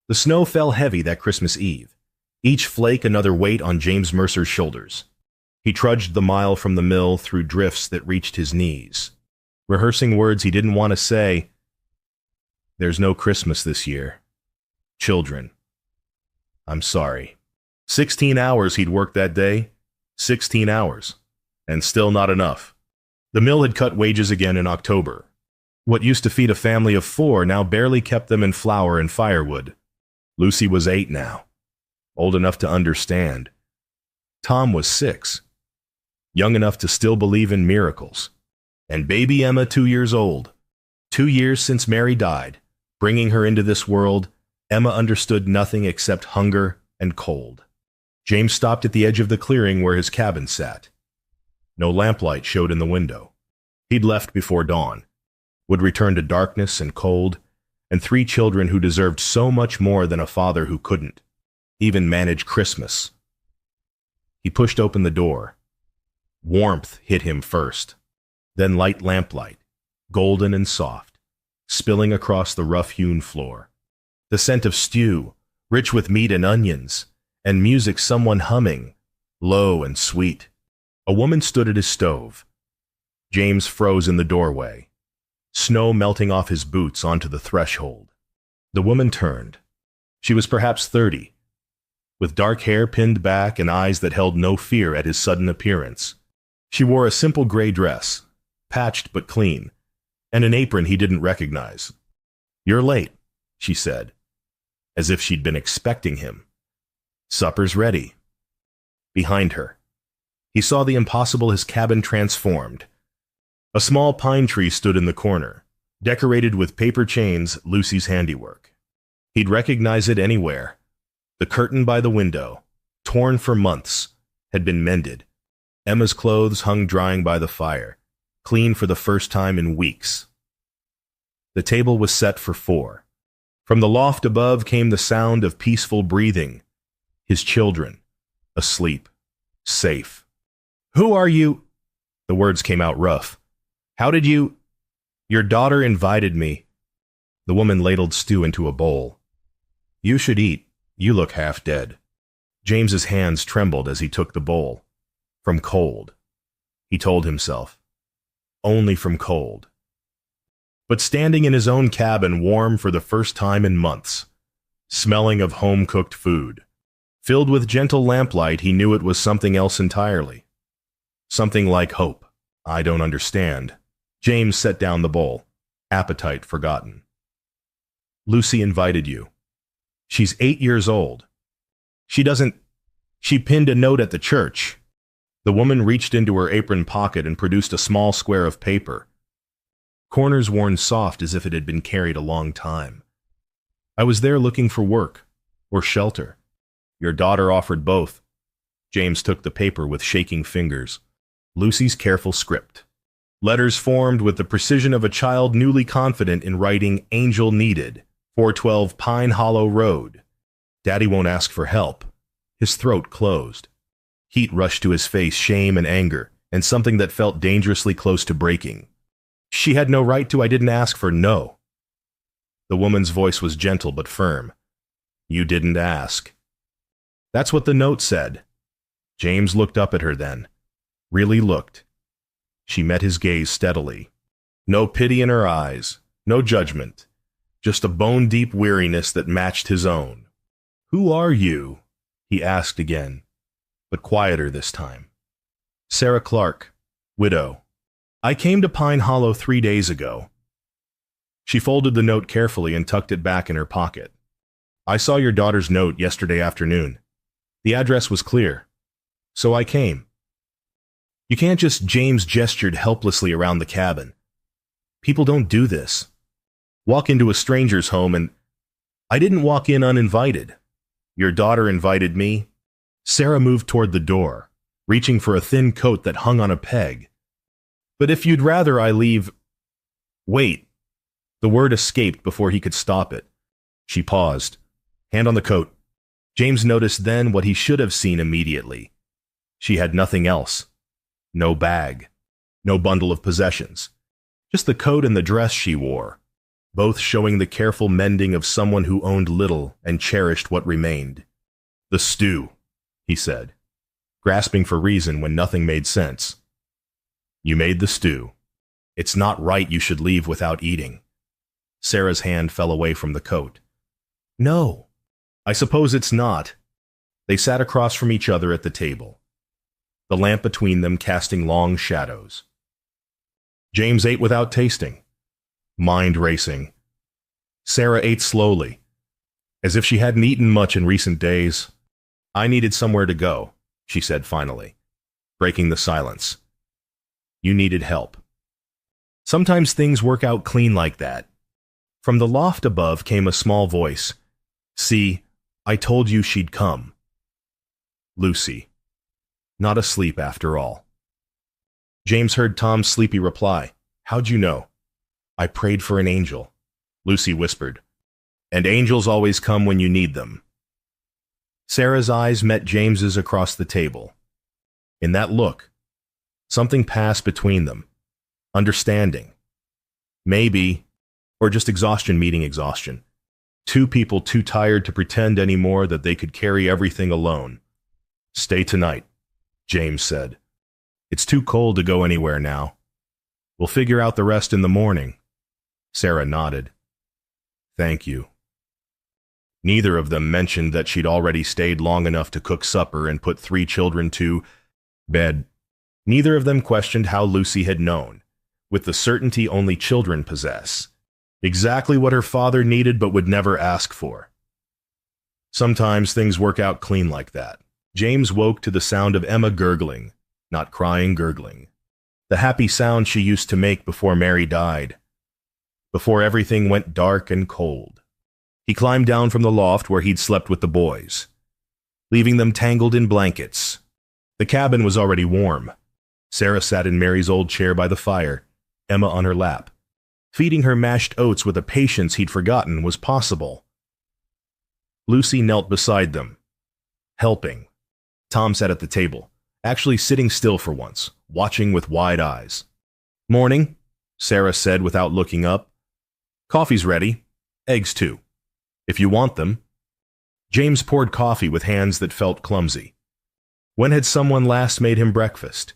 The snow fell heavy that Christmas Eve, each flake another weight on James Mercer's shoulders. He trudged the mile from the mill through drifts that reached his knees, rehearsing words he didn't want to say. There's no Christmas this year. Children. I'm sorry. 16 hours he'd worked that day. 16 hours. And still not enough. The mill had cut wages again in October. What used to feed a family of 4 now barely kept them in flour and firewood. Lucy was 8 now, old enough to understand. Tom was 6, young enough to still believe in miracles. And baby Emma 2 years old. 2 years since Mary died, bringing her into this world, Emma understood nothing except hunger and cold. James stopped at the edge of the clearing where his cabin sat. No lamplight showed in the window. He'd left before dawn, would return to darkness and cold, and 3 children who deserved so much more than a father who couldn't even manage Christmas. He pushed open the door. Warmth hit him first, then light lamplight, golden and soft, spilling across the rough-hewn floor. The scent of stew, rich with meat and onions, and music someone humming, low and sweet. A woman stood at his stove. James froze in the doorway, snow melting off his boots onto the threshold. The woman turned. She was perhaps 30, with dark hair pinned back and eyes that held no fear at his sudden appearance. She wore a simple gray dress, patched but clean, and an apron he didn't recognize. "You're late," she said, as if she'd been expecting him. "Supper's ready." Behind her, he saw the impossible his cabin transformed. A small pine tree stood in the corner, decorated with paper chains, Lucy's handiwork. He'd recognize it anywhere. The curtain by the window, torn for months, had been mended. Emma's clothes hung drying by the fire, clean for the first time in weeks. The table was set for 4. From the loft above came the sound of peaceful breathing. His children, asleep, safe. "Who are you?" The words came out rough. "How did you—" "Your daughter invited me." The woman ladled stew into a bowl. "You should eat. You look half dead." James's hands trembled as he took the bowl. From cold, he told himself. Only from cold. But standing in his own cabin, warm for the first time in months, smelling of home-cooked food, filled with gentle lamplight, he knew it was something else entirely. Something like hope. "I don't understand." James set down the bowl, appetite forgotten. "Lucy invited you. She's 8 years old. She pinned a note at the church." The woman reached into her apron pocket and produced a small square of paper, corners worn soft as if it had been carried a long time. "I was there looking for work, or shelter. Your daughter offered both." James took the paper with shaking fingers. Lucy's careful script. Letters formed with the precision of a child newly confident in writing "Angel needed, 412 Pine Hollow Road. Daddy won't ask for help." His throat closed. Heat rushed to his face, shame and anger, and something that felt dangerously close to breaking. "She had no right to. I didn't ask for no." The woman's voice was gentle but firm. "You didn't ask." "That's what the note said." James looked up at her then. Really looked. She met his gaze steadily. No pity in her eyes, no judgment, just a bone-deep weariness that matched his own. "Who are you?" he asked again, but quieter this time. "Sarah Clark, widow. I came to Pine Hollow 3 days ago." She folded the note carefully and tucked it back in her pocket. "I saw your daughter's note yesterday afternoon. The address was clear, so I came." "You can't just—" James gestured helplessly around the cabin. "People don't do this. Walk into a stranger's home and—" "I didn't walk in uninvited. Your daughter invited me." Sarah moved toward the door, reaching for a thin coat that hung on a peg. "But if you'd rather I leave—" "Wait." The word escaped before he could stop it. She paused. "Hand on the coat." James noticed then what he should have seen immediately. She had nothing else. No bag. No bundle of possessions. Just the coat and the dress she wore. both showing the careful mending of someone who owned little and cherished what remained. "The stew," he said, grasping for reason when nothing made sense. "You made the stew. It's not right you should leave without eating." Sarah's hand fell away from the coat. "No, I suppose it's not." They sat across from each other at the table, the lamp between them casting long shadows. James ate without tasting, mind racing. Sarah ate slowly, as if she hadn't eaten much in recent days. "I needed somewhere to go," she said finally, breaking the silence. "You needed help." Sometimes things work out clean like that. From the loft above came a small voice. "See, I told you she'd come." Lucy. Not asleep after all. James heard Tom's sleepy reply. "How'd you know?" "I prayed for an angel," Lucy whispered. "And angels always come when you need them." Sarah's eyes met James's across the table. In that look, something passed between them. Understanding. Maybe, or just exhaustion meeting exhaustion. Two people too tired to pretend anymore that they could carry everything alone. "Stay tonight," James said. "It's too cold to go anywhere now. We'll figure out the rest in the morning." Sarah nodded. "Thank you." Neither of them mentioned that she'd already stayed long enough to cook supper and put 3 children to bed. Neither of them questioned how Lucy had known, with the certainty only children possess, exactly what her father needed but would never ask for. Sometimes things work out clean like that. James woke to the sound of Emma gurgling, not crying, gurgling. The happy sound she used to make before Mary died, before everything went dark and cold. He climbed down from the loft where he'd slept with the boys, leaving them tangled in blankets. The cabin was already warm. Sarah sat in Mary's old chair by the fire, Emma on her lap. Feeding her mashed oats with a patience he'd forgotten was possible. Lucy knelt beside them, helping. Tom sat at the table, actually sitting still for once, watching with wide eyes. "Morning," Sarah said without looking up. "Coffee's ready. Eggs too, if you want them." James poured coffee with hands that felt clumsy. When had someone last made him breakfast?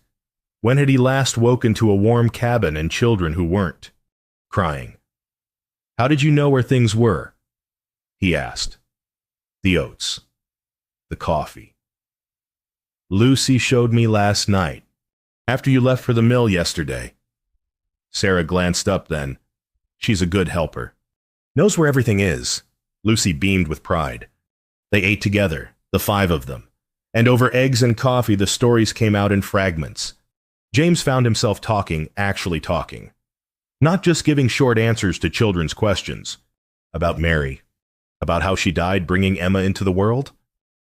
When had he last woken to a warm cabin and children who weren't crying? "How did you know where things were?" he asked. "The oats. The coffee. Lucy showed me last night, after you left for the mill yesterday." Sarah glanced up then. She's a good helper. "Knows where everything is." Lucy beamed with pride. They ate together, the 5 of them, and over eggs and coffee the stories came out in fragments. James found himself talking, actually talking. Not just giving short answers to children's questions. About Mary. About how she died bringing Emma into the world.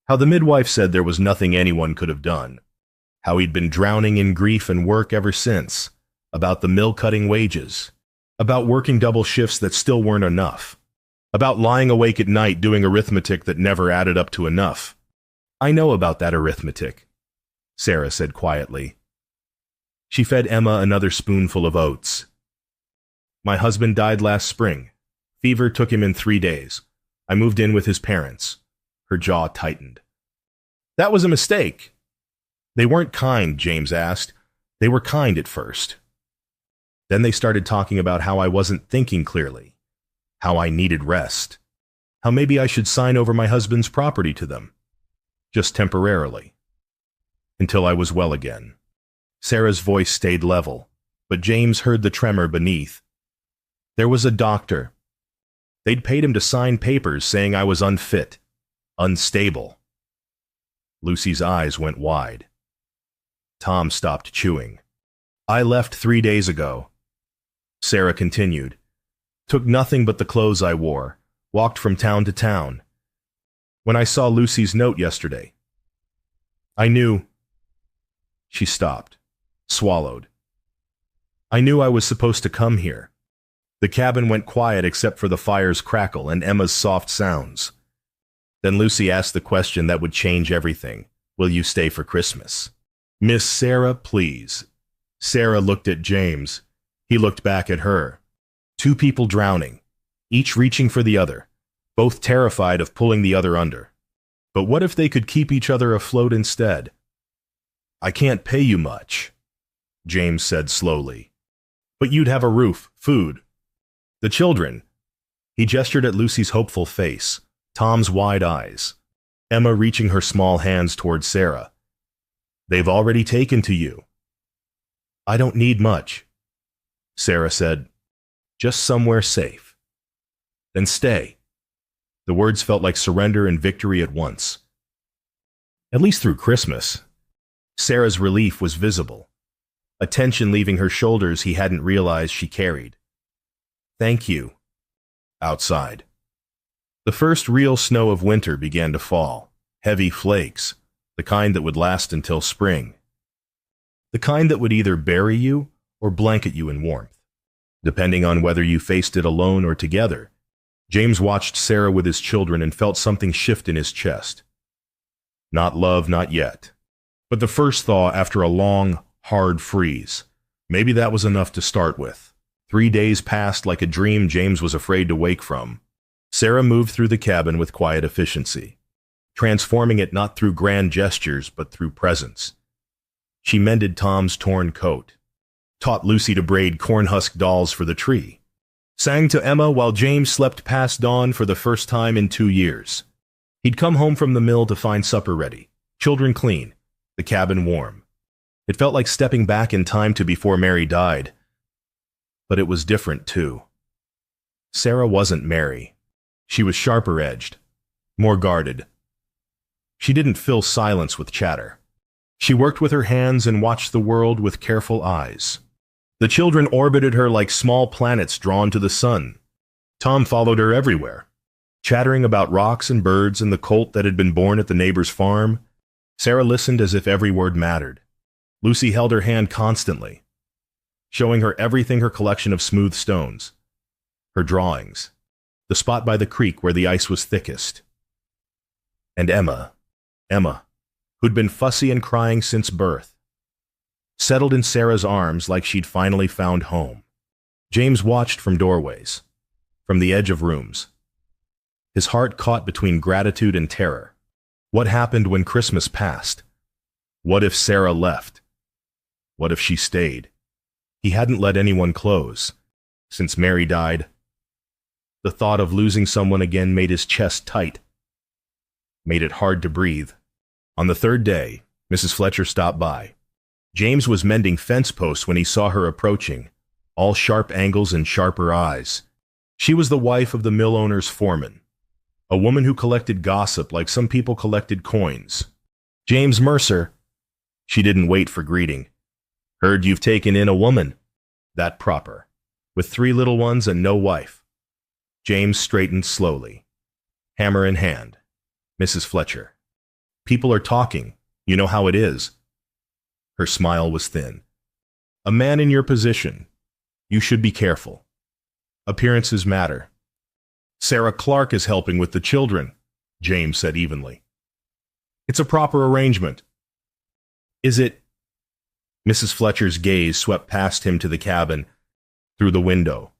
How the midwife said there was nothing anyone could have done. How he'd been drowning in grief and work ever since. About the mill-cutting wages. About working double shifts that still weren't enough. About lying awake at night doing arithmetic that never added up to enough. "I know about that arithmetic," Sarah said quietly. She fed Emma another spoonful of oats. "My husband died last spring. Fever took him in 3 days. I moved in with his parents." Her jaw tightened. "That was a mistake." "They weren't kind," James asked. "They were kind at first. Then they started talking about how I wasn't thinking clearly, how I needed rest, how maybe I should sign over my husband's property to them, just temporarily, until I was well again." Sarah's voice stayed level, but James heard the tremor beneath. "There was a doctor. They'd paid him to sign papers saying I was unfit, unstable." Lucy's eyes went wide. Tom stopped chewing. "I left 3 days ago," Sarah continued. "Took nothing but the clothes I wore, walked from town to town. When I saw Lucy's note yesterday, I knew—" She stopped, swallowed. "I knew I was supposed to come here." The cabin went quiet except for the fire's crackle and Emma's soft sounds. Then Lucy asked the question that would change everything. "Will you stay for Christmas?" "Miss Sarah, please." Sarah looked at James. He looked back at her. 2 people drowning, each reaching for the other, both terrified of pulling the other under. But what if they could keep each other afloat instead? "I can't pay you much," James said slowly. "But you'd have a roof, food. The children." He gestured at Lucy's hopeful face, Tom's wide eyes, Emma reaching her small hands toward Sarah. "They've already taken to you." "I don't need much," Sarah said. "Just somewhere safe." "Then stay." The words felt like surrender and victory at once. At least through Christmas. Sarah's relief was visible, a tension leaving her shoulders he hadn't realized she carried. "Thank you." Outside. The first real snow of winter began to fall, heavy flakes, the kind that would last until spring. The kind that would either bury you or blanket you in warmth, depending on whether you faced it alone or together. James watched Sarah with his children and felt something shift in his chest. Not love, not yet. But the first thaw after a long, hard freeze. Maybe that was enough to start with. 3 days passed like a dream James was afraid to wake from. Sarah moved through the cabin with quiet efficiency, transforming it not through grand gestures but through presence. She mended Tom's torn coat, taught Lucy to braid cornhusk dolls for the tree, sang to Emma while James slept past dawn for the first time in 2 years. He'd come home from the mill to find supper ready, children clean, the cabin warm. It felt like stepping back in time to before Mary died. But it was different, too. Sarah wasn't Mary. She was sharper-edged, more guarded. She didn't fill silence with chatter. She worked with her hands and watched the world with careful eyes. The children orbited her like small planets drawn to the sun. Tom followed her everywhere, chattering about rocks and birds and the colt that had been born at the neighbor's farm. Sarah listened as if every word mattered. Lucy held her hand constantly, showing her everything, her collection of smooth stones, her drawings, the spot by the creek where the ice was thickest. And Emma, who'd been fussy and crying since birth, settled in Sarah's arms like she'd finally found home. James watched from doorways, from the edge of rooms, his heart caught between gratitude and terror. What happened when Christmas passed? What if Sarah left? What if she stayed? He hadn't let anyone close since Mary died. The thought of losing someone again made his chest tight, made it hard to breathe. On the third day, Mrs. Fletcher stopped by. James was mending fence posts when he saw her approaching, all sharp angles and sharper eyes. She was the wife of the mill owner's foreman, a woman who collected gossip like some people collected coins. "James Mercer." She didn't wait for greeting. "Heard you've taken in a woman." That proper, with 3 little ones and no wife. James straightened slowly, hammer in hand. "Mrs. Fletcher, people are talking. You know how it is." Her smile was thin. "A man in your position, you should be careful. Appearances matter." "Sarah Clark is helping with the children," James said evenly. "It's a proper arrangement." "Is it?" Mrs. Fletcher's gaze swept past him to the cabin, through the window.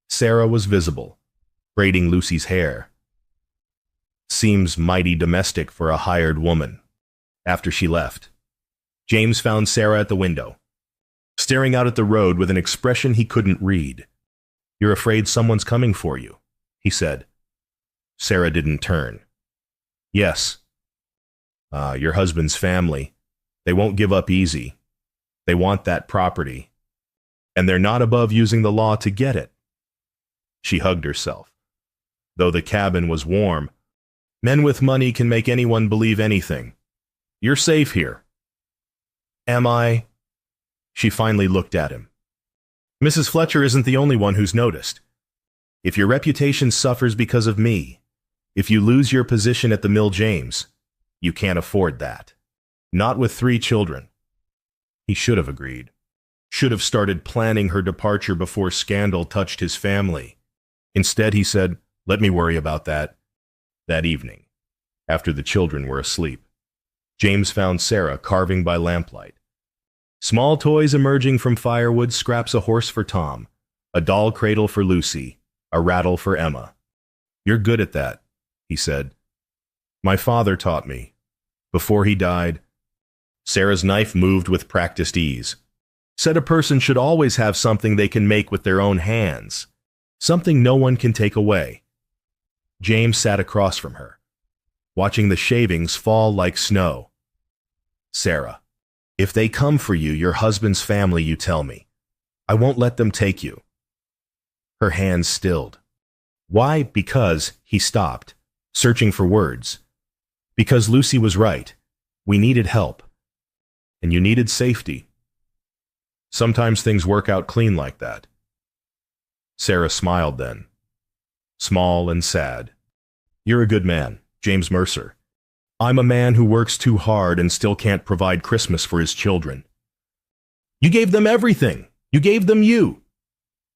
Sarah was visible, braiding Lucy's hair. Seems mighty domestic for a hired woman. After she left, James found Sarah at the window, staring out at the road with an expression he couldn't read. "You're afraid someone's coming for you," he said. Sarah didn't turn. "Yes." Your husband's family. They won't give up easy. They want that property. And they're not above using the law to get it." She hugged herself. Though the cabin was warm, men with money can make anyone believe anything. "You're safe here." "Am I?" She finally looked at him. "Mrs. Fletcher isn't the only one who's noticed. If your reputation suffers because of me, if you lose your position at the mill, James, you can't afford that. Not with 3 children." He should have agreed. Should have started planning her departure before scandal touched his family. Instead, he said, "Let me worry about that." That evening, after the children were asleep, James found Sarah carving by lamplight. Small toys emerging from firewood, scraps a horse for Tom, a doll cradle for Lucy, A rattle for Emma. You're good at that, he said. My father taught me. Before he died, Sarah's knife moved with practiced ease. Said a person should always have something they can make with their own hands, something no one can take away. James sat across from her, watching the shavings fall like snow. Sarah, if they come for you, your husband's family, you tell me. I won't let them take you. Her hands stilled. Why? Because he stopped, searching for words. Because Lucy was right. We needed help. And you needed safety. Sometimes things work out clean like that. Sarah smiled then, small and sad. You're a good man, James Mercer. I'm a man who works too hard and still can't provide Christmas for his children. You gave them everything. You gave them you.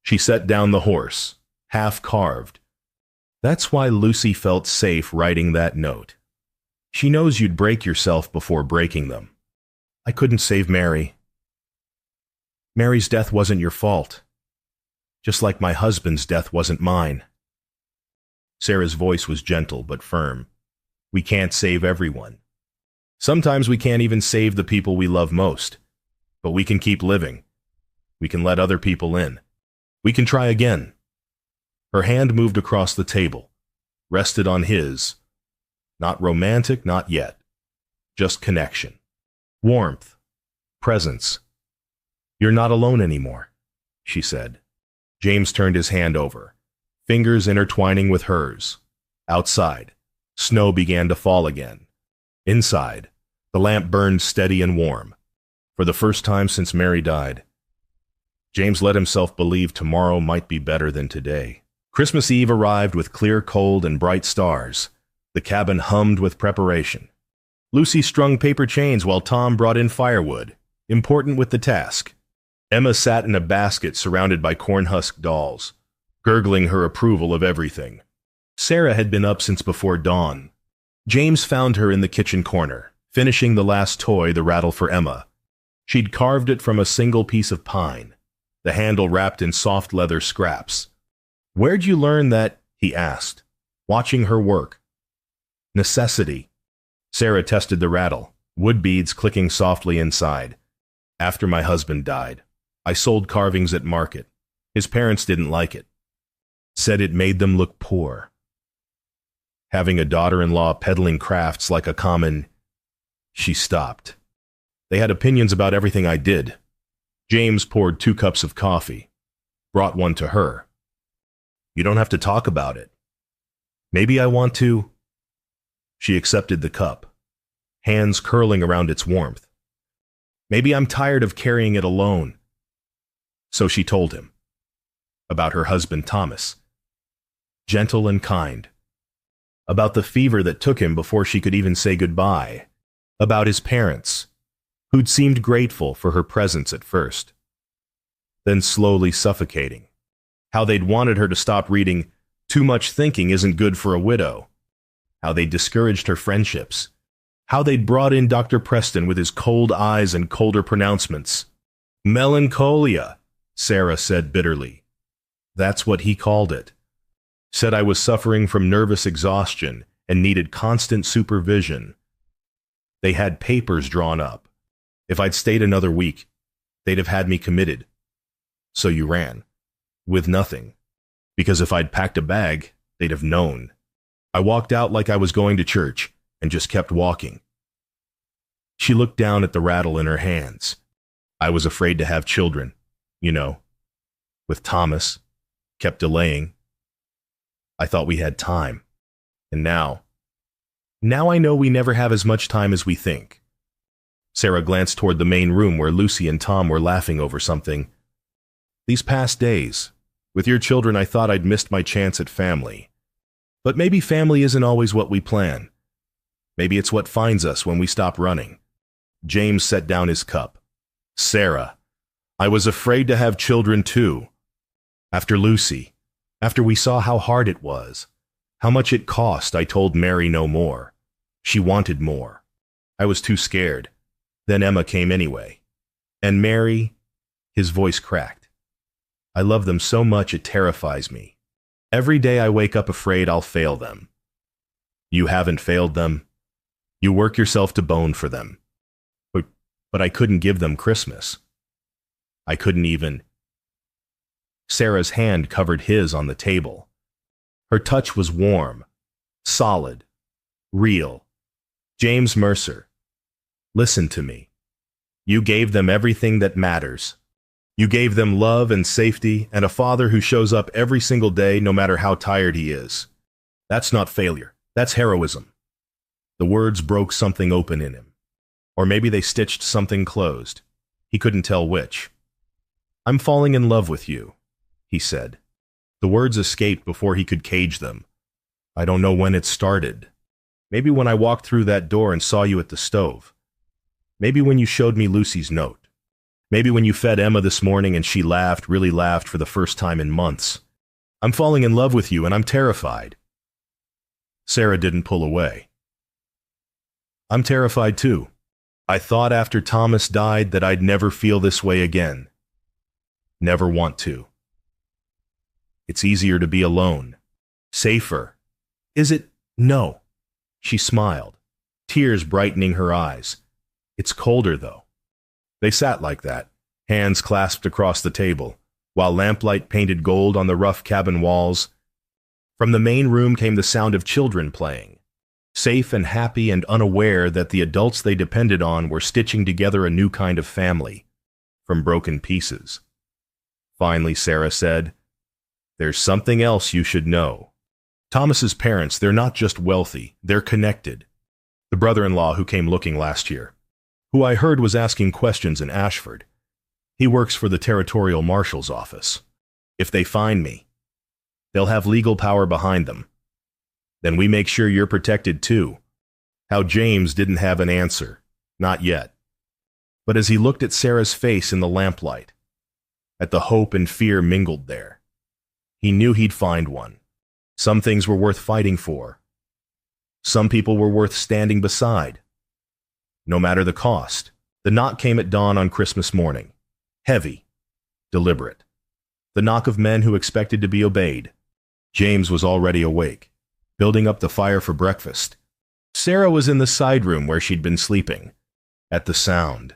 She set down the horse, half carved. That's why Lucy felt safe writing that note. She knows you'd break yourself before breaking them. I couldn't save Mary. Mary's death wasn't your fault. Just like my husband's death wasn't mine. Sarah's voice was gentle but firm. We can't save everyone. Sometimes we can't even save the people we love most. But we can keep living. We can let other people in. We can try again. Her hand moved across the table, rested on his. Not romantic, not yet. Just connection. Warmth. Presence. You're not alone anymore, she said. James turned his hand over, fingers intertwining with hers. Outside, snow began to fall again. Inside, the lamp burned steady and warm. For the first time since Mary died, James let himself believe tomorrow might be better than today. Christmas Eve arrived with clear cold and bright stars. The cabin hummed with preparation. Lucy strung paper chains while Tom brought in firewood, important with the task. Emma sat in a basket surrounded by corn-husk dolls, gurgling her approval of everything. Sarah had been up since before dawn. James found her in the kitchen corner, finishing the last toy, the rattle for Emma. She'd carved it from a single piece of pine, the handle wrapped in soft leather scraps. Where'd you learn that? He asked, watching her work. Necessity. Sarah tested the rattle, wood beads clicking softly inside. After my husband died, I sold carvings at market. His parents didn't like it. Said it made them look poor. Having a daughter-in-law peddling crafts like a common... She stopped. They had opinions about everything I did. James poured 2 cups of coffee, brought one to her. You don't have to talk about it. Maybe I want to... She accepted the cup, hands curling around its warmth. Maybe I'm tired of carrying it alone. So she told him. About her husband Thomas. Gentle and kind. About the fever that took him before she could even say goodbye. About his parents, who'd seemed grateful for her presence at first. Then slowly suffocating. How they'd wanted her to stop reading Too Much Thinking Isn't Good for a Widow. How they'd discouraged her friendships. How they'd brought in Dr. Preston with his cold eyes and colder pronouncements. Melancholia, Sarah said bitterly. That's what he called it. Said I was suffering from nervous exhaustion and needed constant supervision. They had papers drawn up. If I'd stayed another week, they'd have had me committed. So you ran. With nothing. Because if I'd packed a bag, they'd have known. I walked out like I was going to church and just kept walking. She looked down at the rattle in her hands. I was afraid to have children, you know. With Thomas. Kept delaying. I thought we had time. And now I know we never have as much time as we think. Sarah glanced toward the main room where Lucy and Tom were laughing over something. These past days, with your children, I thought I'd missed my chance at family. But maybe family isn't always what we plan. Maybe it's what finds us when we stop running. James set down his cup. Sarah, I was afraid to have children too. After Lucy, after we saw how hard it was, how much it cost, I told Mary no more. She wanted more. I was too scared. Then Emma came anyway. And Mary, his voice cracked. I love them so much it terrifies me. Every day I wake up afraid I'll fail them. You haven't failed them. You work yourself to bone for them. But I couldn't give them Christmas. I couldn't even. Sarah's hand covered his on the table. Her touch was warm, solid, real. James Mercer, listen to me. You gave them everything that matters. You gave them love and safety and a father who shows up every single day no matter how tired he is. That's not failure. That's heroism. The words broke something open in him. Or maybe they stitched something closed. He couldn't tell which. I'm falling in love with you, he said. The words escaped before he could cage them. I don't know when it started. Maybe when I walked through that door and saw you at the stove. Maybe when you showed me Lucy's note. Maybe when you fed Emma this morning and she laughed, really laughed for the first time in months. I'm falling in love with you and I'm terrified. Sarah didn't pull away. I'm terrified too. I thought after Thomas died that I'd never feel this way again. Never want to. It's easier to be alone. Safer. Is it? No. She smiled, tears brightening her eyes. It's colder, though. They sat like that, hands clasped across the table, while lamplight painted gold on the rough cabin walls. From the main room came the sound of children playing, safe and happy and unaware that the adults they depended on were stitching together a new kind of family, from broken pieces. Finally, Sarah said, There's something else you should know. Thomas's parents, they're not just wealthy, they're connected. The brother-in-law who came looking last year, who I heard was asking questions in Ashford. He works for the Territorial Marshal's office. If they find me, they'll have legal power behind them. Then we make sure you're protected too. How James didn't have an answer, not yet. But as he looked at Sarah's face in the lamplight, at the hope and fear mingled there, he knew he'd find one. Some things were worth fighting for. Some people were worth standing beside. No matter the cost, the knock came at dawn on Christmas morning. Heavy, deliberate. The knock of men who expected to be obeyed. James was already awake, building up the fire for breakfast. Sarah was in the side room where she'd been sleeping. At the sound,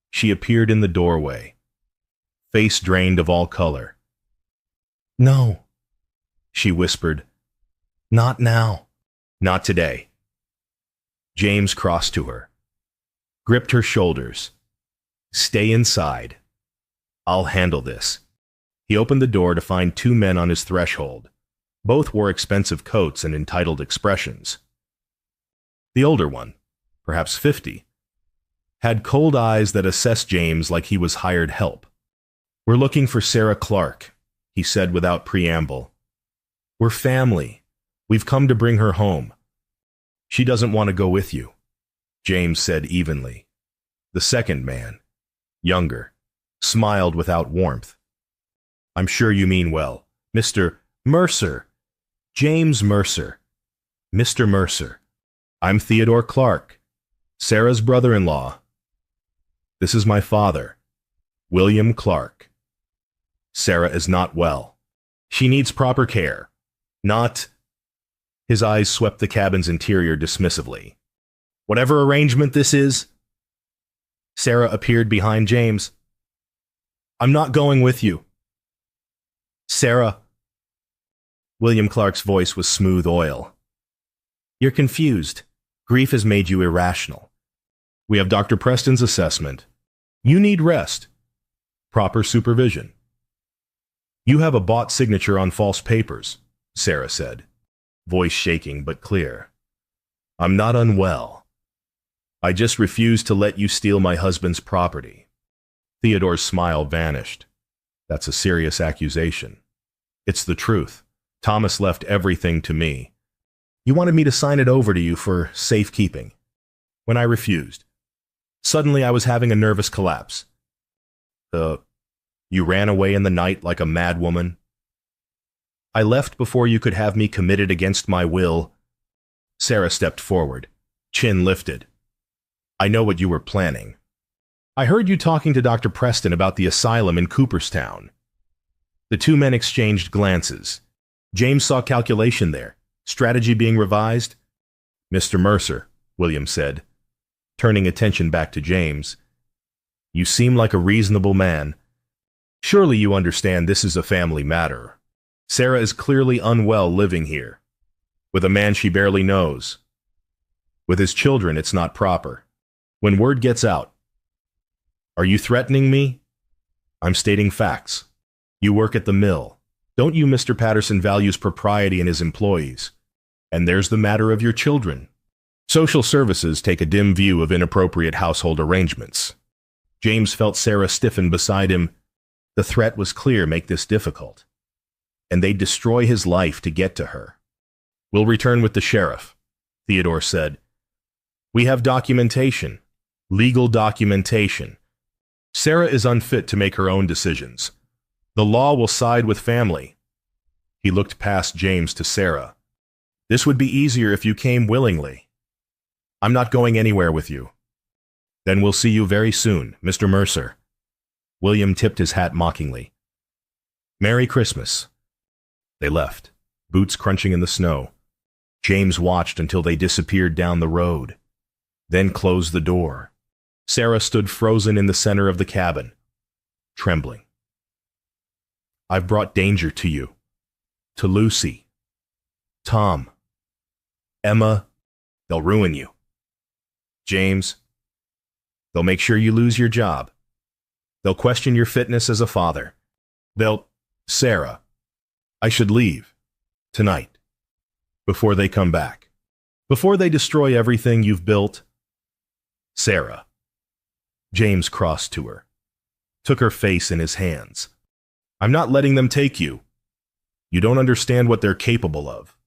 she appeared in the doorway, face drained of all color. No, she whispered. Not now. Not today. James crossed to her, gripped her shoulders. Stay inside. I'll handle this. He opened the door to find two men on his threshold. Both wore expensive coats and entitled expressions. The older one, perhaps 50, had cold eyes that assessed James like he was hired help. We're looking for Sarah Clark, he said without preamble. We're family. We've come to bring her home. She doesn't want to go with you, James said evenly. The second man, younger, smiled without warmth. I'm sure you mean well. Mr. Mercer. James Mercer. Mr. Mercer. I'm Theodore Clark, Sarah's brother-in-law. This is my father, William Clark. Sarah is not well. She needs proper care. Not... His eyes swept the cabin's interior dismissively. Whatever arrangement this is... Sarah appeared behind James. I'm not going with you. Sarah. William Clark's voice was smooth oil. You're confused. Grief has made you irrational. We have Dr. Preston's assessment. You need rest. Proper supervision. You have a bought signature on false papers, Sarah said, voice shaking but clear. I'm not unwell. I just refuse to let you steal my husband's property. Theodore's smile vanished. That's a serious accusation. It's the truth. Thomas left everything to me. You wanted me to sign it over to you for safekeeping. When I refused, suddenly I was having a nervous collapse. You ran away in the night like a mad woman. I left before you could have me committed against my will. Sarah stepped forward, chin lifted. I know what you were planning. I heard you talking to Dr. Preston about the asylum in Cooperstown. The two men exchanged glances, James saw calculation there, strategy being revised. Mr. Mercer, William said, turning attention back to James. You seem like a reasonable man. Surely you understand this is a family matter. Sarah is clearly unwell living here, with a man she barely knows. With his children, it's not proper. When word gets out, are you threatening me? I'm stating facts. You work at the mill. Don't you, Mr. Patterson, values propriety in his employees? And there's the matter of your children. Social services take a dim view of inappropriate household arrangements. James felt Sarah stiffen beside him. The threat was clear, make this difficult. And they'd destroy his life to get to her. We'll return with the sheriff, Theodore said. We have documentation, legal documentation. Sarah is unfit to make her own decisions. The law will side with family. He looked past James to Sarah. This would be easier if you came willingly. I'm not going anywhere with you. Then we'll see you very soon, Mr. Mercer. William tipped his hat mockingly. Merry Christmas. They left, boots crunching in the snow. James watched until they disappeared down the road, then closed the door. Sarah stood frozen in the center of the cabin, trembling. I've brought danger to you, to Lucy, Tom, Emma. They'll ruin you. James, they'll make sure you lose your job. They'll question your fitness as a father. Sarah, I should leave, tonight, before they come back, before they destroy everything you've built. Sarah. James crossed to her, took her face in his hands. I'm not letting them take you. You don't understand what they're capable of.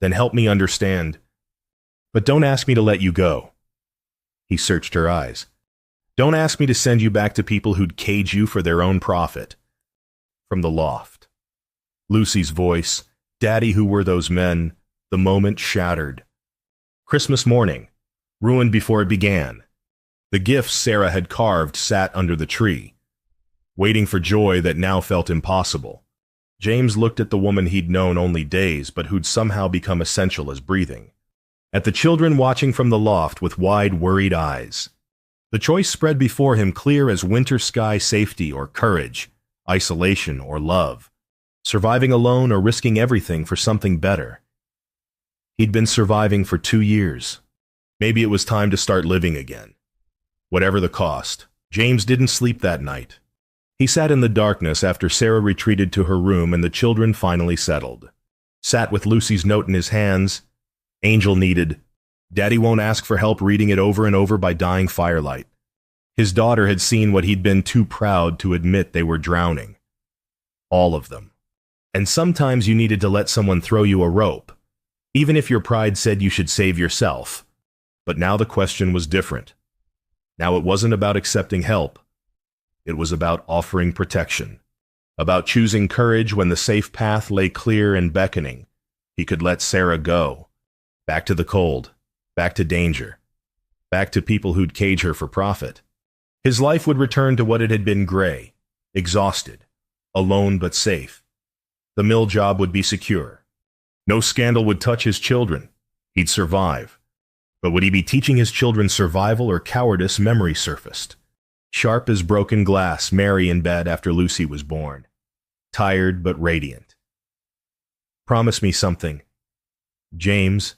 Then help me understand. But don't ask me to let you go. He searched her eyes. Don't ask me to send you back to people who'd cage you for their own profit. From the loft. Lucy's voice, Daddy, who were those men? The moment shattered. Christmas morning, ruined before it began. The gifts Sarah had carved sat under the tree, waiting for joy that now felt impossible. James looked at the woman he'd known only days, but who'd somehow become essential as breathing. At the children watching from the loft with wide, worried eyes. The choice spread before him clear as winter sky: safety or courage, isolation or love, surviving alone or risking everything for something better. He'd been surviving for 2 years. Maybe it was time to start living again. Whatever the cost, James didn't sleep that night. He sat in the darkness after Sarah retreated to her room and the children finally settled. Sat with Lucy's note in his hands. Angel needed. Daddy won't ask for help reading it over and over by dying firelight. His daughter had seen what he'd been too proud to admit they were drowning. All of them. And sometimes you needed to let someone throw you a rope, even if your pride said you should save yourself. But now the question was different. Now it wasn't about accepting help. It was about offering protection. About choosing courage when the safe path lay clear and beckoning. He could let Sarah go. Back to the cold. Back to danger. Back to people who'd cage her for profit. His life would return to what it had been: gray, exhausted, alone but safe. The mill job would be secure. No scandal would touch his children. He'd survive. But would he be teaching his children survival or cowardice? Memory surfaced. Sharp as broken glass, Mary in bed after Lucy was born. Tired but radiant. Promise me something. James,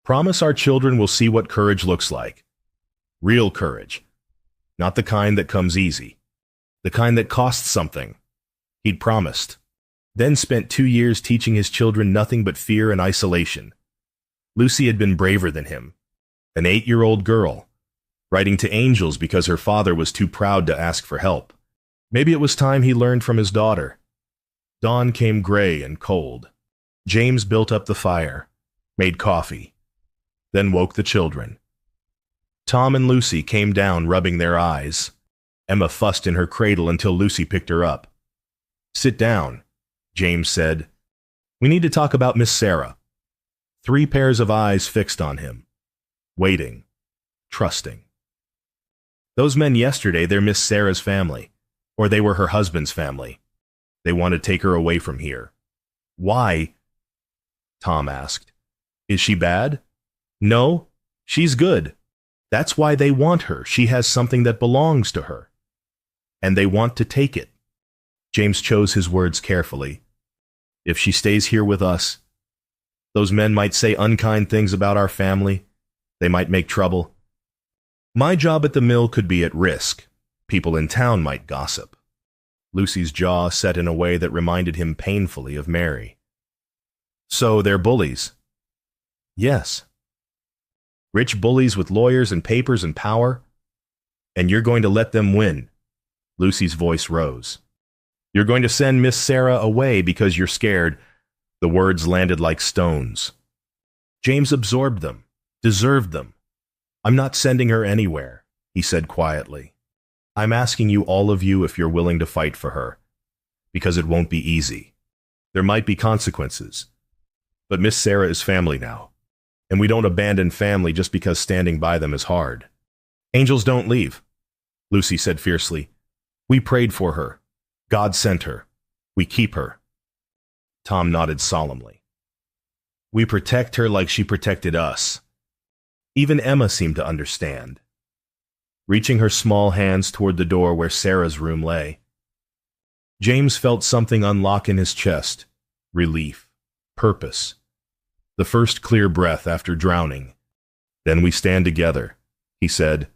promise our children will see what courage looks like. Real courage. Not the kind that comes easy. The kind that costs something. He'd promised. Then spent 2 years teaching his children nothing but fear and isolation. Lucy had been braver than him. An 8-year-old girl, writing to angels because her father was too proud to ask for help. Maybe it was time he learned from his daughter. Dawn came gray and cold. James built up the fire, made coffee, then woke the children. Tom and Lucy came down, rubbing their eyes. Emma fussed in her cradle until Lucy picked her up. Sit down, James said. We need to talk about Miss Sarah. 3 pairs of eyes fixed on him. Waiting, trusting. Those men yesterday, they're Miss Sarah's family, or they were her husband's family. They want to take her away from here. Why? Tom asked. Is she bad? No, she's good. That's why they want her. She has something that belongs to her. And they want to take it. James chose his words carefully. If she stays here with us, those men might say unkind things about our family. They might make trouble. My job at the mill could be at risk. People in town might gossip. Lucy's jaw set in a way that reminded him painfully of Mary. So they're bullies? Yes. Rich bullies with lawyers and papers and power? And you're going to let them win? Lucy's voice rose. You're going to send Miss Sarah away because you're scared. The words landed like stones. James absorbed them, deserved them. I'm not sending her anywhere, he said quietly. I'm asking you, all of you, if you're willing to fight for her. Because it won't be easy. There might be consequences. But Miss Sarah is family now. And we don't abandon family just because standing by them is hard. Angels don't leave, Lucy said fiercely. We prayed for her. God sent her. We keep her. Tom nodded solemnly. We protect her like she protected us. Even Emma seemed to understand, reaching her small hands toward the door where Sarah's room lay. James felt something unlock in his chest, relief, purpose, the first clear breath after drowning. Then we stand together, he said,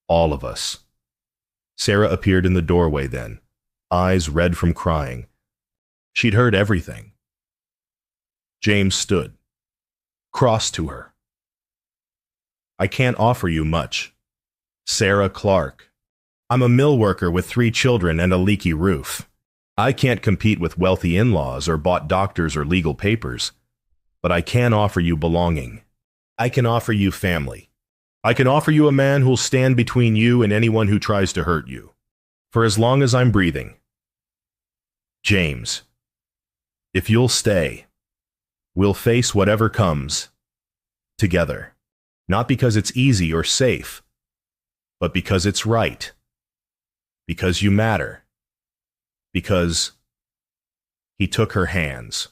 all of us. Sarah appeared in the doorway then, eyes red from crying. She'd heard everything. James stood, crossed to her. I can't offer you much. Sarah Clark. I'm a mill worker with 3 children and a leaky roof. I can't compete with wealthy in-laws or bought doctors or legal papers, but I can offer you belonging. I can offer you family. I can offer you a man who'll stand between you and anyone who tries to hurt you. For as long as I'm breathing. James, if you'll stay, we'll face whatever comes, together. Not because it's easy or safe, but because it's right. Because you matter. Because he took her hands.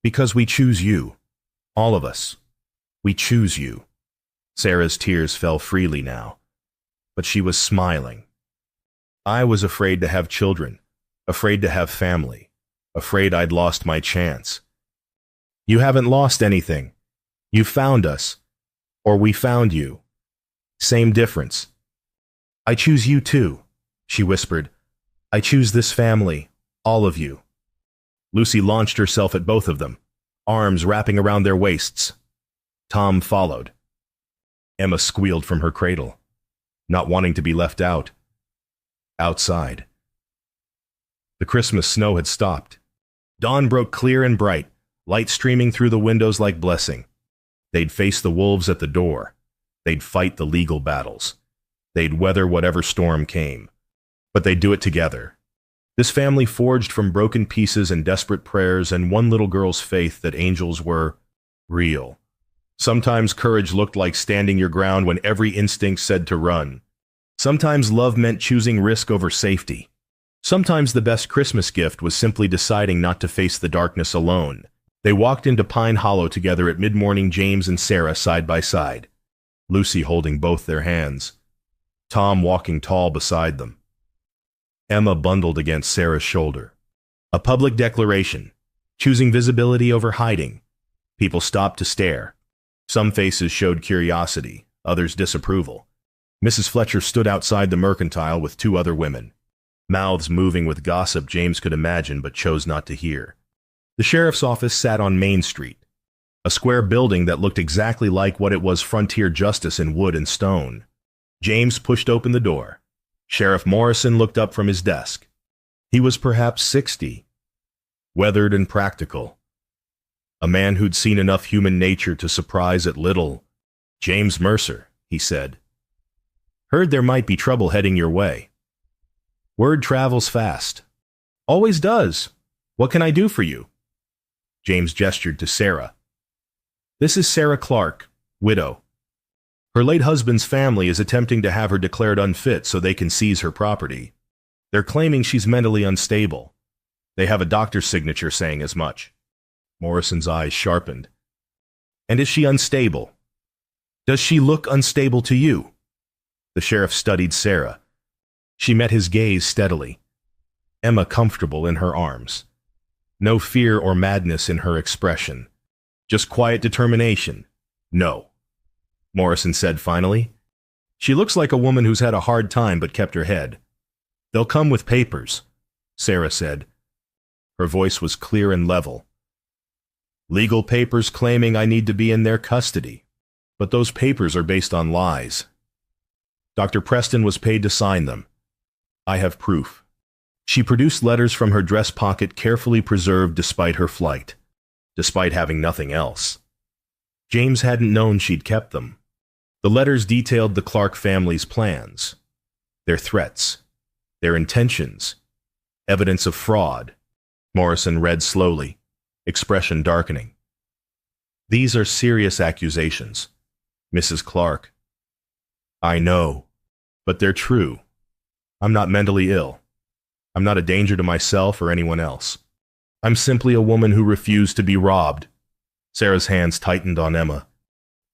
Because we choose you. All of us. We choose you. Sarah's tears fell freely now, but she was smiling. I was afraid to have children, afraid to have family, afraid I'd lost my chance. You haven't lost anything. You found us. Or we found you. Same difference. I choose you too, she whispered. I choose this family, all of you. Lucy launched herself at both of them, arms wrapping around their waists. Tom followed. Emma squealed from her cradle, not wanting to be left out. Outside. The Christmas snow had stopped. Dawn broke clear and bright, light streaming through the windows like blessing. They'd face the wolves at the door. They'd fight the legal battles. They'd weather whatever storm came. But they'd do it together. This family forged from broken pieces and desperate prayers and one little girl's faith that angels were real. Sometimes courage looked like standing your ground when every instinct said to run. Sometimes love meant choosing risk over safety. Sometimes the best Christmas gift was simply deciding not to face the darkness alone. They walked into Pine Hollow together at mid-morning, James and Sarah side by side, Lucy holding both their hands, Tom walking tall beside them. Emma bundled against Sarah's shoulder. A public declaration, choosing visibility over hiding. People stopped to stare. Some faces showed curiosity, others disapproval. Mrs. Fletcher stood outside the mercantile with 2 other women, mouths moving with gossip James could imagine but chose not to hear. The sheriff's office sat on Main Street, a square building that looked exactly like what it was, frontier justice in wood and stone. James pushed open the door. Sheriff Morrison looked up from his desk. He was perhaps 60, weathered and practical. A man who'd seen enough human nature to surprise at little. James Mercer, he said. Heard there might be trouble heading your way. Word travels fast. Always does. What can I do for you? James gestured to Sarah. This is Sarah Clark, widow. Her late husband's family is attempting to have her declared unfit so they can seize her property. They're claiming she's mentally unstable. They have a doctor's signature saying as much. Morrison's eyes sharpened. And is she unstable? Does she look unstable to you? The sheriff studied Sarah. She met his gaze steadily. Emma comfortable in her arms. No fear or madness in her expression. Just quiet determination. No. Morrison said finally. She looks like a woman who's had a hard time but kept her head. They'll come with papers, Sarah said. Her voice was clear and level. Legal papers claiming I need to be in their custody. But those papers are based on lies. Dr. Preston was paid to sign them. I have proof. She produced letters from her dress pocket carefully preserved despite her flight, despite having nothing else. James hadn't known she'd kept them. The letters detailed the Clark family's plans, their threats, their intentions, evidence of fraud. Morrison read slowly, expression darkening. These are serious accusations, Mrs. Clark. I know, but they're true. I'm not mentally ill. I'm not a danger to myself or anyone else. I'm simply a woman who refused to be robbed. Sarah's hands tightened on Emma.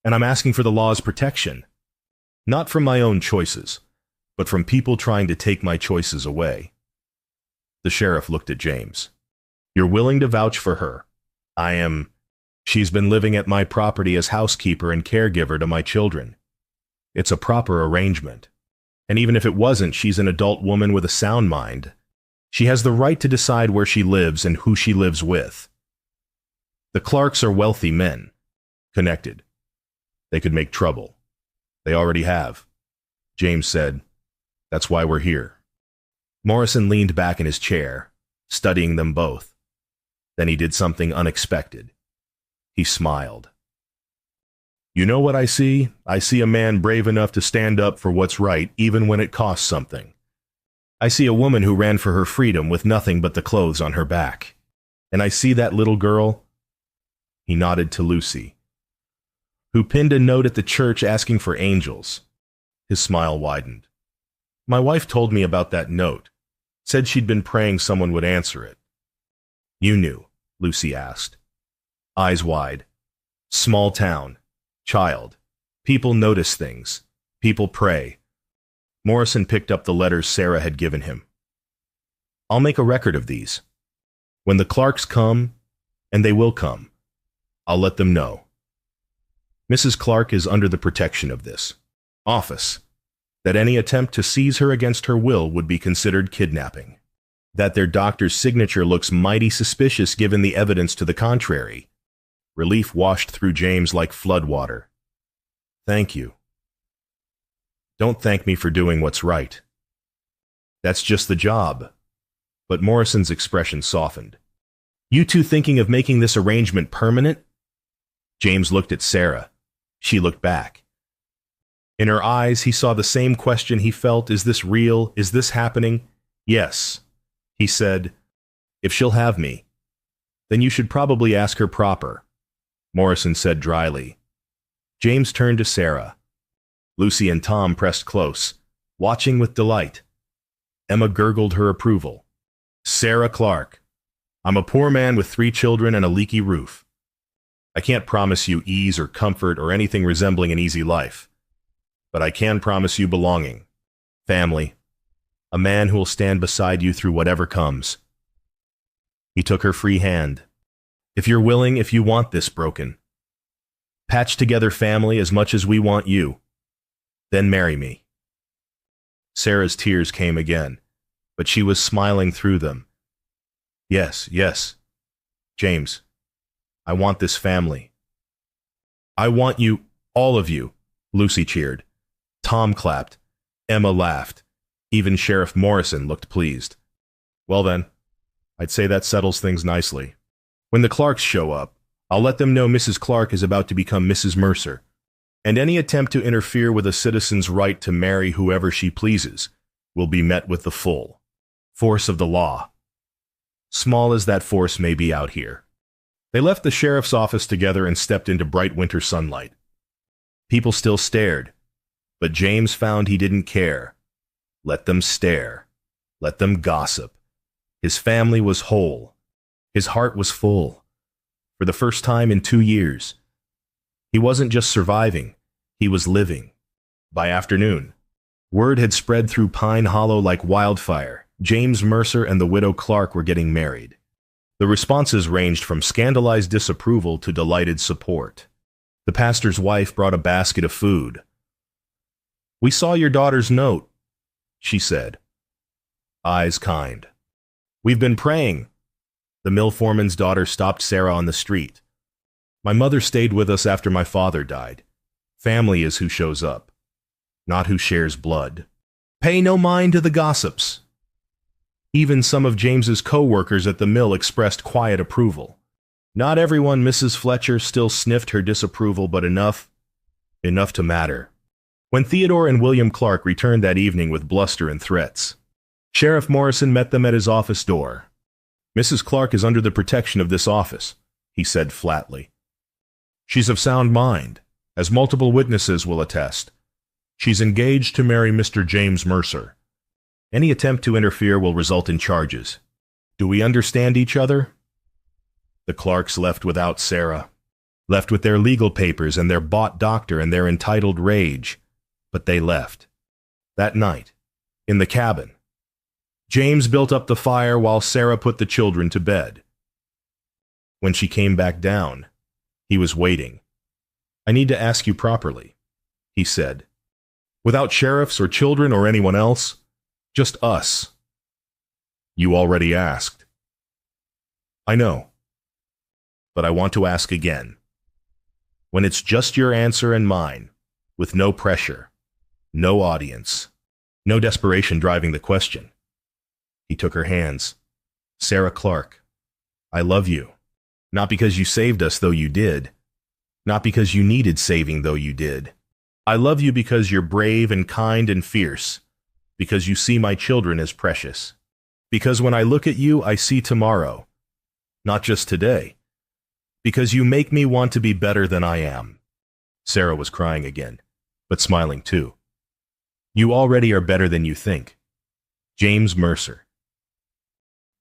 And I'm asking for the law's protection. Not from my own choices, but from people trying to take my choices away. The sheriff looked at James. You're willing to vouch for her. I am. She's been living at my property as housekeeper and caregiver to my children. It's a proper arrangement. And even if it wasn't, she's an adult woman with a sound mind. She has the right to decide where she lives and who she lives with. The Clarks are wealthy men, connected. They could make trouble. They already have. James said, That's why we're here. Morrison leaned back in his chair, studying them both. Then he did something unexpected. He smiled. You know what I see? I see a man brave enough to stand up for what's right, even when it costs something. I see a woman who ran for her freedom with nothing but the clothes on her back. And I see that little girl, he nodded to Lucy, who pinned a note at the church asking for angels. His smile widened. My wife told me about that note, said she'd been praying someone would answer it. You knew, Lucy asked. Eyes wide. Small town. Child. People notice things. People pray. Morrison picked up the letters Sarah had given him. I'll make a record of these. When the Clarks come, and they will come, I'll let them know. Mrs. Clark is under the protection of this office, that any attempt to seize her against her will would be considered kidnapping, that their doctor's signature looks mighty suspicious given the evidence to the contrary. Relief washed through James like floodwater. Thank you. Don't thank me for doing what's right. That's just the job. But Morrison's expression softened. You two thinking of making this arrangement permanent? James looked at Sarah. She looked back. In her eyes, he saw the same question he felt. Is this real? Is this happening? Yes. He said, If she'll have me, then you should probably ask her proper. Morrison said dryly. James turned to Sarah. Lucy and Tom pressed close, watching with delight. Emma gurgled her approval. Sarah Clark. I'm a poor man with 3 children and a leaky roof. I can't promise you ease or comfort or anything resembling an easy life. But I can promise you belonging, family, a man who will stand beside you through whatever comes. He took her free hand. If you're willing, if you want this broken, patch together family as much as we want you, then marry me. Sarah's tears came again, but she was smiling through them. Yes, yes, James, I want this family. I want you, all of you, Lucy cheered. Tom clapped. Emma laughed. Even Sheriff Morrison looked pleased. Well then, I'd say that settles things nicely. When the Clarks show up, I'll let them know Mrs. Clark is about to become Mrs. Mercer, and any attempt to interfere with a citizen's right to marry whoever she pleases will be met with the full force of the law, small as that force may be out here. They left the sheriff's office together and stepped into bright winter sunlight. People still stared, but James found he didn't care. Let them stare. Let them gossip. His family was whole. His heart was full. for the first time in 2 years. He wasn't just surviving, he was living. By afternoon, word had spread through Pine Hollow like wildfire. James Mercer and the widow Clark were getting married. The responses ranged from scandalized disapproval to delighted support. The pastor's wife brought a basket of food. "We saw your daughter's note," she said. Eyes kind. "We've been praying." The mill foreman's daughter stopped Sarah on the street. "My mother stayed with us after my father died. Family is who shows up, not who shares blood. Pay no mind to the gossips." Even some of James's co-workers at the mill expressed quiet approval. Not everyone, Mrs. Fletcher still sniffed her disapproval, but enough to matter. When Theodore and William Clark returned that evening with bluster and threats, Sheriff Morrison met them at his office door. "Mrs. Clark is under the protection of this office," he said flatly. "She's of sound mind, as multiple witnesses will attest. She's engaged to marry Mr. James Mercer. Any attempt to interfere will result in charges. Do we understand each other?" The Clarks left without Sarah, left with their legal papers and their bought doctor and their entitled rage, but they left. That night, in the cabin, James built up the fire while Sarah put the children to bed. When she came back down, he was waiting. "I need to ask you properly," he said. "Without sheriffs or children or anyone else, just us." "You already asked." "I know. But I want to ask again. When it's just your answer and mine, with no pressure, no audience, no desperation driving the question." He took her hands. "Sarah Clark, I love you. Not because you saved us, though you did. Not because you needed saving, though you did. I love you because you're brave and kind and fierce. Because you see my children as precious. Because when I look at you, I see tomorrow. Not just today. Because you make me want to be better than I am." Sarah was crying again, but smiling too. "You already are better than you think. James Mercer."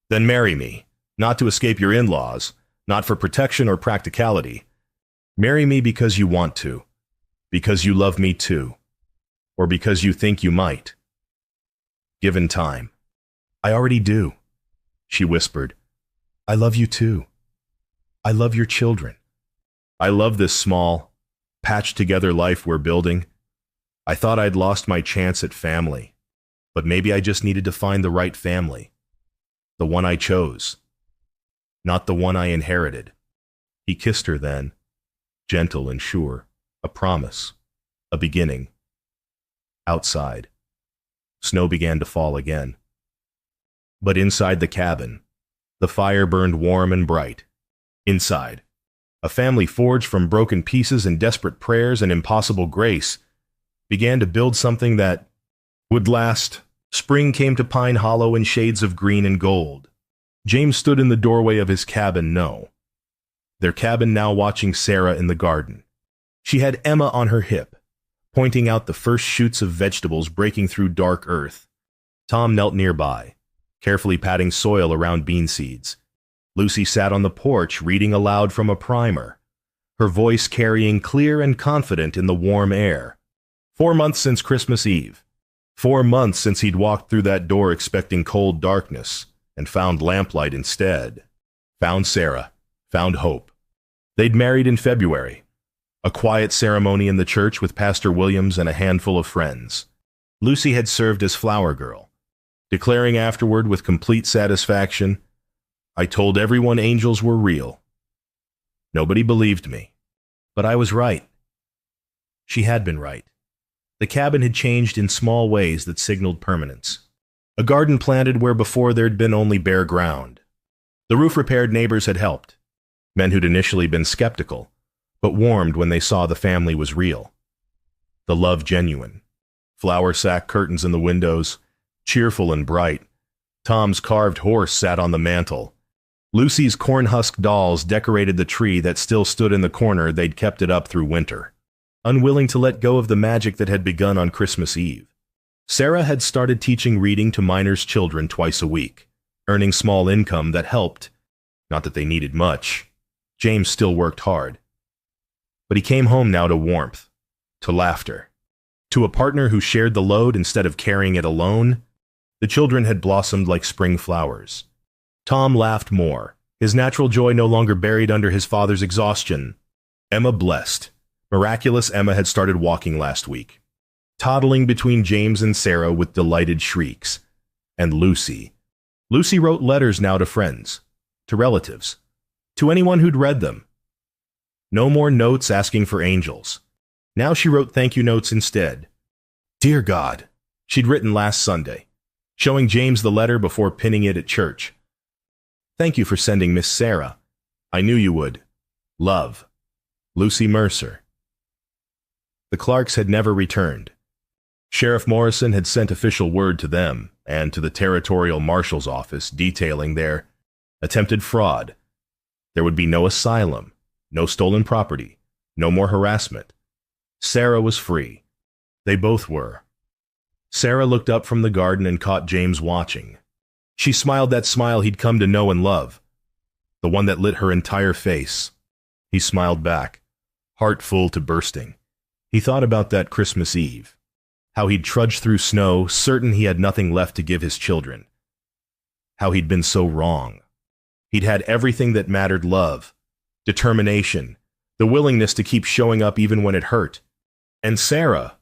"Then marry me, not to escape your in-laws, not for protection or practicality. Marry me because you want to, because you love me too, or because you think you might. Given time." "I already do," she whispered. "I love you too. I love your children. I love this small, patched-together life we're building. I thought I'd lost my chance at family, but maybe I just needed to find the right family. The one I chose, not the one I inherited." He kissed her then, gentle and sure, a promise, a beginning. Outside, snow began to fall again. But inside the cabin, the fire burned warm and bright. Inside, a family forged from broken pieces and desperate prayers and impossible grace began to build something that would last. Spring came to Pine Hollow in shades of green and gold. James stood in the doorway of his cabin, their cabin now, watching Sarah in the garden. She had Emma on her hip, pointing out the first shoots of vegetables breaking through dark earth. Tom knelt nearby, carefully patting soil around bean seeds. Lucy sat on the porch, reading aloud from a primer, her voice carrying clear and confident in the warm air. 4 months since Christmas Eve. 4 months since he'd walked through that door expecting cold darkness, and found lamplight instead. Found Sarah. Found hope. They'd married in February. A quiet ceremony in the church with Pastor Williams and a handful of friends. Lucy had served as flower girl, declaring afterward with complete satisfaction, "I told everyone angels were real. Nobody believed me, but I was right." She had been right. The cabin had changed in small ways that signaled permanence. A garden planted where before there'd been only bare ground. The roof repaired neighbors had helped. Men who'd initially been skeptical, but warmed when they saw the family was real. The love genuine. Flower sack curtains in the windows, cheerful and bright. Tom's carved horse sat on the mantel. Lucy's corn-husk dolls decorated the tree that still stood in the corner. They'd kept it up through winter, unwilling to let go of the magic that had begun on Christmas Eve. Sarah had started teaching reading to minors' children twice a week, earning small income that helped, not that they needed much, James still worked hard. But he came home now to warmth, to laughter, to a partner who shared the load instead of carrying it alone. The children had blossomed like spring flowers. Tom laughed more, his natural joy no longer buried under his father's exhaustion. Emma blessed. Miraculous Emma had started walking last week, toddling between James and Sarah with delighted shrieks. And Lucy. Lucy wrote letters now to friends, to relatives, to anyone who'd read them. No more notes asking for angels. Now she wrote thank you notes instead. Dear God, she'd written last Sunday, showing James the letter before pinning it at church. Thank you for sending Miss Sarah. I knew you would. Love. Lucy Mercer. The Clarks had never returned. Sheriff Morrison had sent official word to them and to the Territorial Marshal's office detailing their attempted fraud. There would be no asylum, no stolen property, no more harassment. Sarah was free. They both were. Sarah looked up from the garden and caught James watching. She smiled that smile he'd come to know and love, the one that lit her entire face. He smiled back, heart full to bursting. He thought about that Christmas Eve, how he'd trudged through snow, certain he had nothing left to give his children. How he'd been so wrong. He'd had everything that mattered: love, determination, the willingness to keep showing up even when it hurt. And Sarah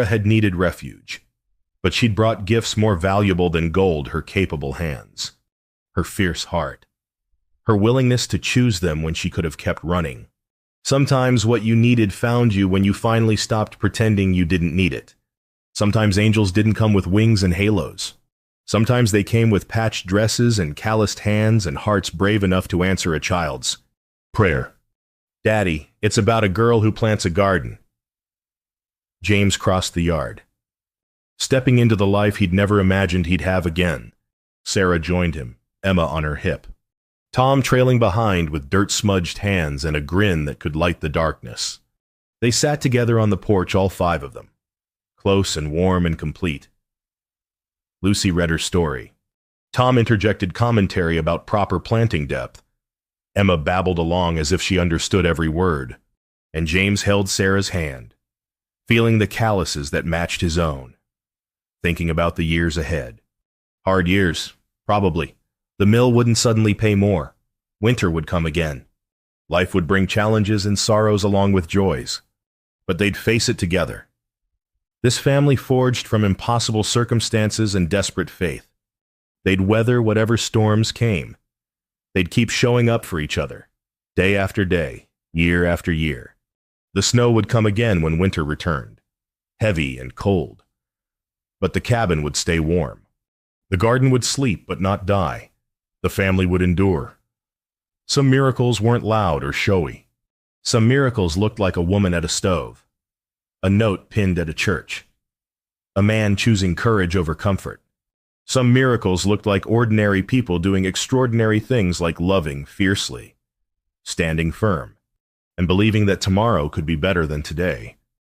had needed refuge, but she'd brought gifts more valuable than gold: her capable hands, her fierce heart, her willingness to choose them when she could have kept running. Sometimes what you needed found you when you finally stopped pretending you didn't need it. Sometimes angels didn't come with wings and halos. Sometimes they came with patched dresses and calloused hands and hearts brave enough to answer a child's prayer. Daddy, it's about a girl who plants a garden. James crossed the yard, stepping into the life he'd never imagined he'd have again. Sarah joined him, Emma on her hip, Tom trailing behind with dirt-smudged hands and a grin that could light the darkness. They sat together on the porch, all five of them, close and warm and complete. Lucy read her story. Tom interjected commentary about proper planting depth. Emma babbled along as if she understood every word, and James held Sarah's hand, feeling the calluses that matched his own, thinking about the years ahead. Hard years, probably. The mill wouldn't suddenly pay more. Winter would come again. Life would bring challenges and sorrows along with joys, but they'd face it together. This family forged from impossible circumstances and desperate faith. They'd weather whatever storms came. They'd keep showing up for each other, day after day, year after year. The snow would come again when winter returned, heavy and cold. But the cabin would stay warm. The garden would sleep but not die. The family would endure. Some miracles weren't loud or showy. Some miracles looked like a woman at a stove, a note pinned at a church, a man choosing courage over comfort. Some miracles looked like ordinary people doing extraordinary things, like loving fiercely, standing firm, and believing that tomorrow could be better than today.